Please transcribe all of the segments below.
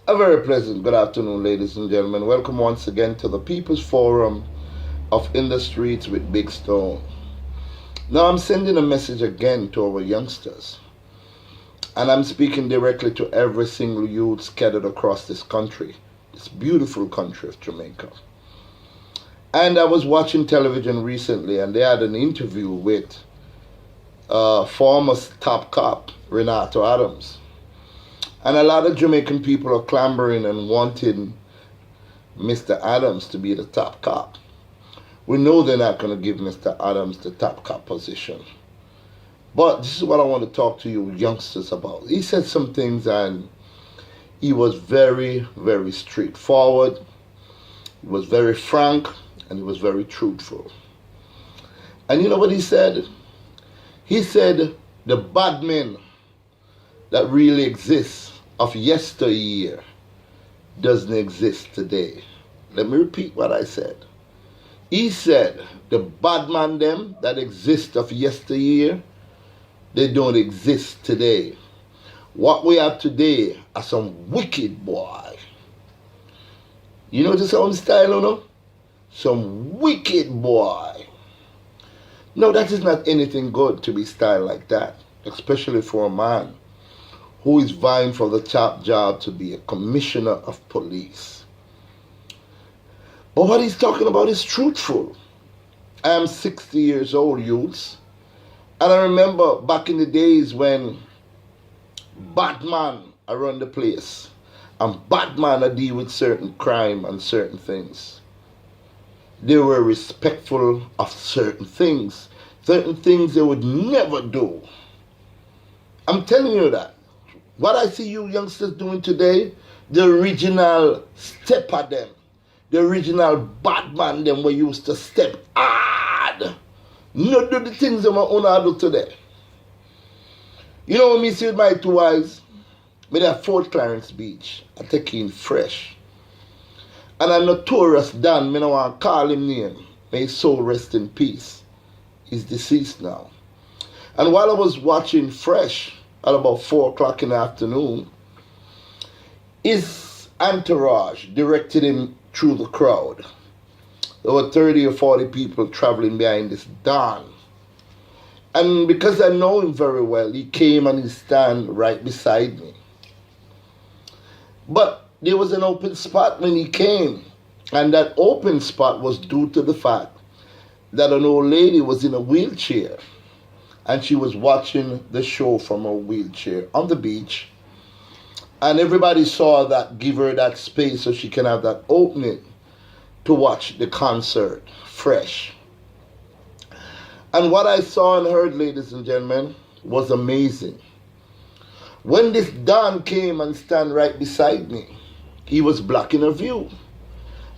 A very pleasant good afternoon, ladies and gentlemen. Welcome once again to the People's Forum of In the Streets with Big Stone. Now, I'm sending a message again to our youngsters, and I'm speaking directly to every single youth scattered across this country, this beautiful country of Jamaica. And I was watching television recently, and they had an interview with former top cop Renato Adams. And a lot of Jamaican people are clamoring and wanting Mr. Adams to be the top cop. We know they're not going to give Mr. Adams the top cop position. But this is what I want to talk to you youngsters about. He said some things and he was very, very straightforward. He was very frank and he was very truthful. And you know what he said? He said the bad men that really exists of yesteryear doesn't exist today. Let me repeat what I said. He said the bad man them that exist of yesteryear, they don't exist today. What we have today are some wicked boy. You know the sound style, you know? Some wicked boy. No, that is not anything good to be styled like that, especially for a man who is vying for the top job to be a commissioner of police. But what he's talking about is truthful. I am 60 years old, youths, and I remember back in the days when Batman around the place and Batman I deal with certain crime and certain things. They were respectful of certain things they would never do. I'm telling you that. What I see you youngsters doing today, the original step at them, the original Batman them we used to step hard. Not do the things that my own do today. You know what me see with my two eyes? Me at Fort Clarence Beach. I take in fresh. And a notorious Dan, me no want to call him name. May his soul rest in peace. He's deceased now. And while I was watching Fresh at about 4 o'clock in the afternoon, his entourage directed him through the crowd. There were 30 or 40 people traveling behind this Don. And because I know him very well, he came and he stand right beside me. But there was an open spot when he came, and that open spot was due to the fact that an old lady was in a wheelchair and she was watching the show from her wheelchair on the beach, and everybody saw that, give her that space so she can have that opening to watch the concert fresh. And what I saw and heard, ladies and gentlemen, was amazing. When this Don came and stand right beside me, he was blocking her view.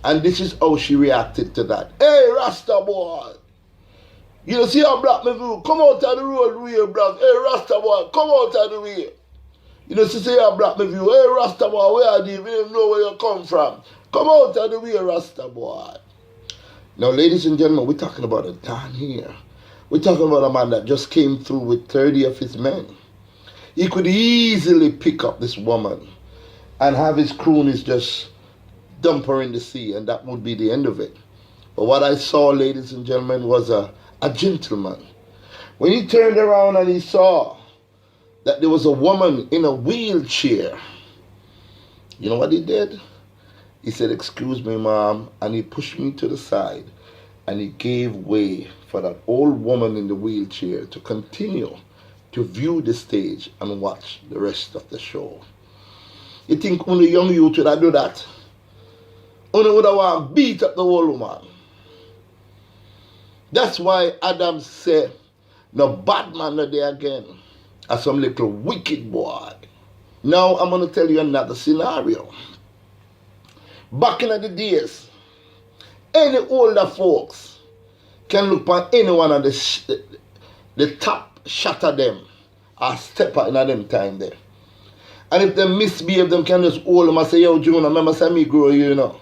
And this is how she reacted to that. Hey, Rasta boy! You know, see how block my view? Come out of the road, real block. Hey, Rasta boy, come out of the way. You know, see how block my view? Hey, Rasta boy, where are you? We don't know where you come from. Come out of the way, Rasta boy. Now, ladies and gentlemen, we're talking about a Don here. We're talking about a man that just came through with 30 of his men. He could easily pick up this woman and have his croonies just dump her in the sea, and that would be the end of it. But what I saw, ladies and gentlemen, was a gentleman. When he turned around and he saw that there was a woman in a wheelchair, you know what he did? He said, "Excuse me, ma'am," and he pushed me to the side and he gave way for that old woman in the wheelchair to continue to view the stage and watch the rest of the show. You think only young youth would have do that? Only would have want to beat up the old woman. That's why Adam said, no bad man are there again, as some little wicked boy. Now I'm going to tell you another scenario. Back in the days, any older folks can look on any one of the top shot of them or step out in them time there. And if they misbehave, them can just hold them and say, "Yo, Junior, remember say me grow you know."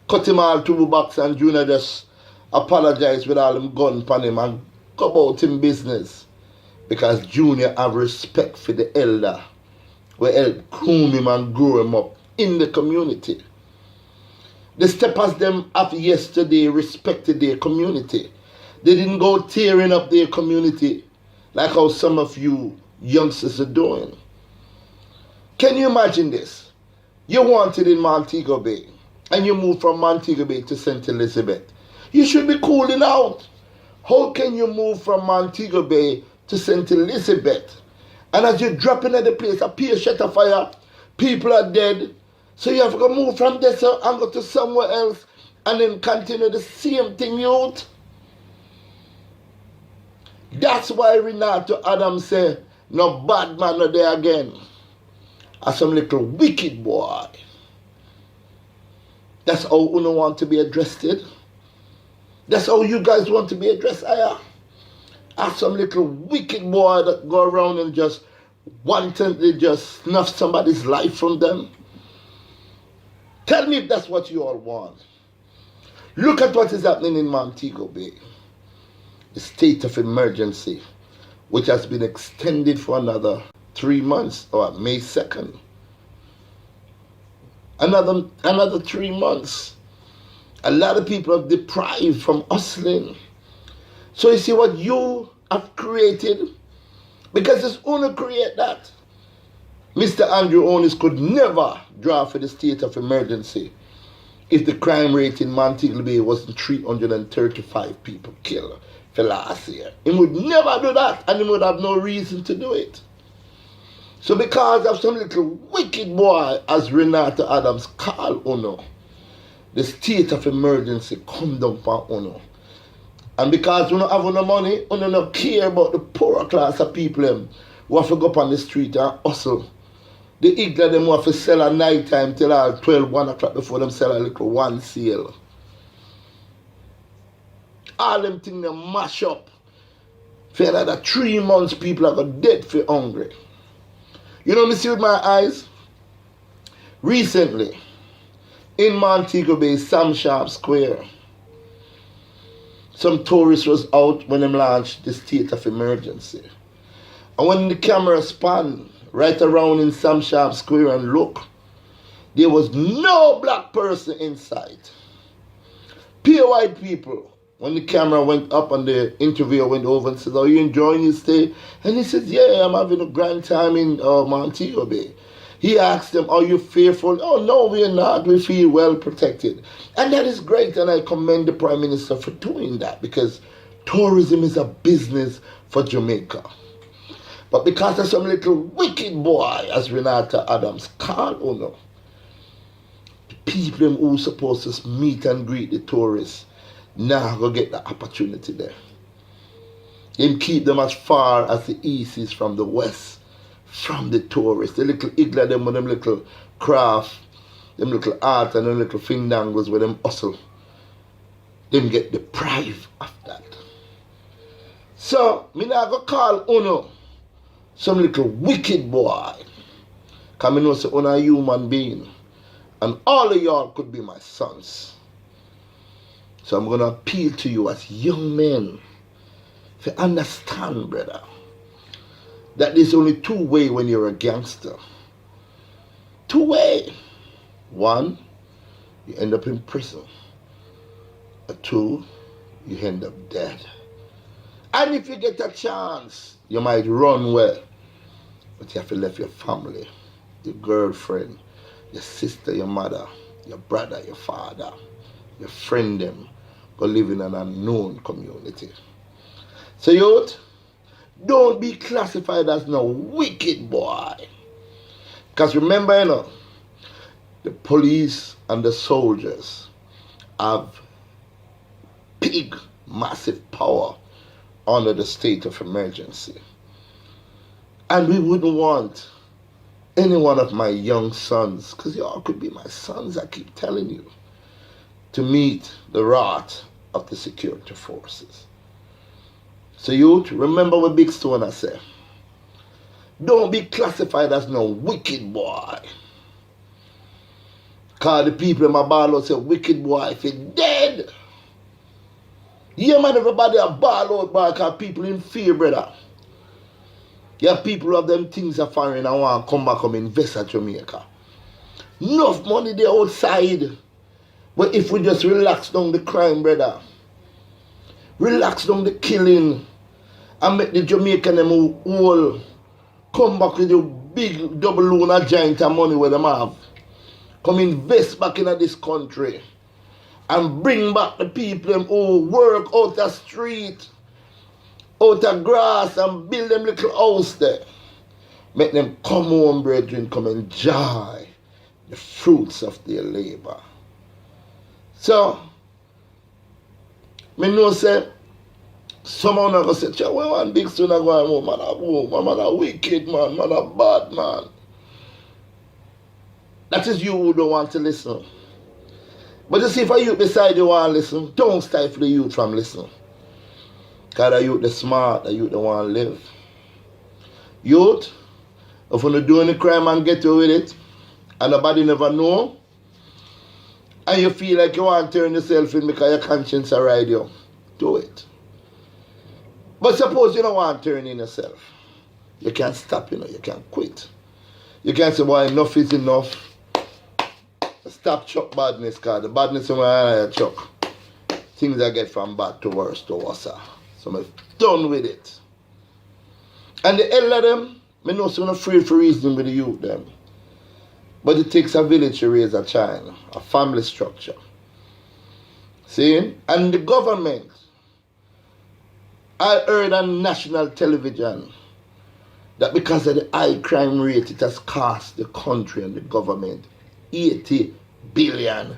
Cut him all 2 bucks and Junior just apologize with all them gun upon him and go about him business. Because Junior have respect for the elder. We help groom him and grow him up in the community. The steppers them of yesterday respected their community. They didn't go tearing up their community like how some of you youngsters are doing. Can you imagine this? You're wanted in Montego Bay and you move from Montego Bay to St. Elizabeth. You should be cooling out. How can you move from Montego Bay to St. Elizabeth? And as you're dropping at the place, a peer shut a fire, people are dead. So you have to move from there and go to somewhere else and then continue the same thing, youth. That's why Renato Adams said, no bad man no there again. As some little wicked boy. That's how you want to be addressed. That's how you guys want to be addressed, as some little wicked boy that go around and just wantonly just snuff somebody's life from them. Tell me if that's what you all want. Look at what is happening in Montego Bay. The state of emergency, which has been extended for another 3 months, or May 2nd. Another 3 months. A lot of people are deprived from hustling. So you see what you have created? Because it's only create that. Mr. Andrew Onis could never draw for the state of emergency if the crime rate in Montego Bay wasn't 335 people killed for last year. He would never do that, and he would have no reason to do it. So because of some little wicked boy, as Renato Adams called Uno, the state of emergency come down for Uno. And because we don't have no money, we don't care about the poorer class of people who have to go up on the street and hustle. The ignorant them who have to sell at night time till 12, 1 o'clock before them sell a little one sale. All them things they mash up. For another 3 months, people are going dead for hungry. You know me see with my eyes? Recently, in Montego Bay, Sam Sharp Square, some tourists was out when they launched the state of emergency. And when the camera spanned right around in Sam Sharp Square and look, there was no black person inside. Pure white people. When the camera went up and the interviewer went over and said, are you enjoying your stay? And he said, yeah, I'm having a grand time in Montego Bay. He asked them, are you fearful? Oh, no, we're not. We feel well protected. And that is great, and I commend the Prime Minister for doing that, because tourism is a business for Jamaica. But because of some little wicked boy, as Renata Adams called Uno, the people who are supposed to meet and greet the tourists now go get the opportunity there. Then keep them as far as the east is from the west, from the tourists. The little igla them with them little craft, them little art and them little findangles with them hustle. Them get deprived of that. So, me now go call Uno some little wicked boy. Because I know say Uno a human being. And all of y'all could be my sons. So I'm going to appeal to you as young men to understand, brother, that there's only two ways when you're a gangster. Two ways. One, you end up in prison. Or two, you end up dead. And if you get a chance, you might run well. But you have to leave your family, your girlfriend, your sister, your mother, your brother, your father, your friend them, go live in an unknown community. So youth, don't be classified as no wicked boy. Because remember, you know, the police and the soldiers have big, massive power under the state of emergency. And we wouldn't want any one of my young sons, because y'all could be my sons, I keep telling you, to meet the wrath of the security forces. So youth, remember what Big Stone I said. Don't be classified as no wicked boy. Because the people in my ball out say, wicked boy, if you're dead. Yeah, man, everybody a ball out, boy, because people in fear, brother. You have people who have them things are foreign and want to come back and invest at Jamaica. Enough money there outside. But if we just relax down the crime, brother, relax down the killing, and make the Jamaican them all come back with the big double loan of giant of money where them have. Come invest back in this country and bring back the people them who work out the street, out of grass, and build them little house there. Make them come home, brethren, come enjoy the fruits of their labor. So, me know say, someone are going to say, well, one big son are going home, man a wicked man a bad man. That is you who don't want to listen. But you see, if a youth beside you want to listen, don't stifle the youth from listening. Because the youth, the smart, the youth, they want to live. Youth, if you do any crime and get away with it, and nobody never know, and you feel like you want to turn yourself in because your conscience are ride you, do it. But suppose you don't want to turn in yourself. You can't stop, you can't quit. You can't say, well, enough is enough. Stop chuck badness, because the badness in my eye chuck. Things I get from bad to worse to worse. So I'm done with it. And the elder them, I know so I'm afraid for reasoning with the youth them. But it takes a village to raise a child, a family structure. See? And the government, I heard on national television that because of the high crime rate, it has cost the country and the government $80 billion.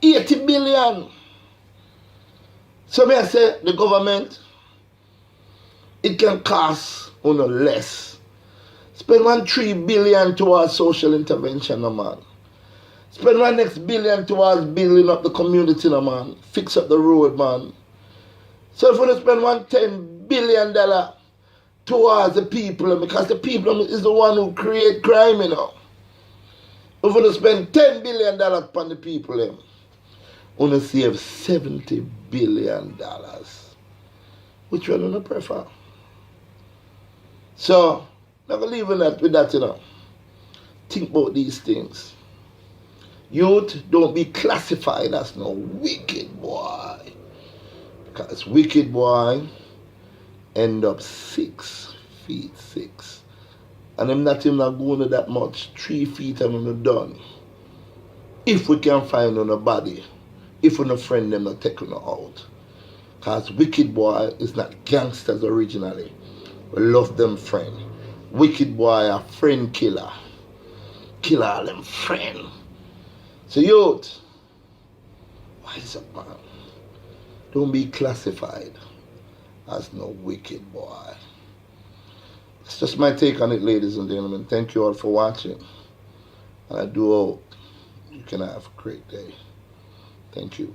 80 billion. So may I say, the government, it can cost less. Spend $3 billion towards social intervention, man. Spend one next billion towards building up the community, man. Fix up the road, man. So if you spend $10 billion towards the people, because the people is the one who create crime, If you spend $10 billion upon the people, you save $70 billion. Which one do you prefer? So, never leave with that, Think about these things. Youth, don't be classified as no wicked boy. Because wicked boy end up 6 feet 6. And I'm not even going to that much. 3 feet and I'm done. If we can find on a body, if we're no friend them not taking them out. Because wicked boy is not gangsters originally. We love them friend. Wicked boy a friend killer. Kill all them friend. So youth, wise up, man. Don't be classified as no wicked boy. It's just my take on it, ladies and gentlemen. Thank you all for watching. And I do hope you can have a great day. Thank you.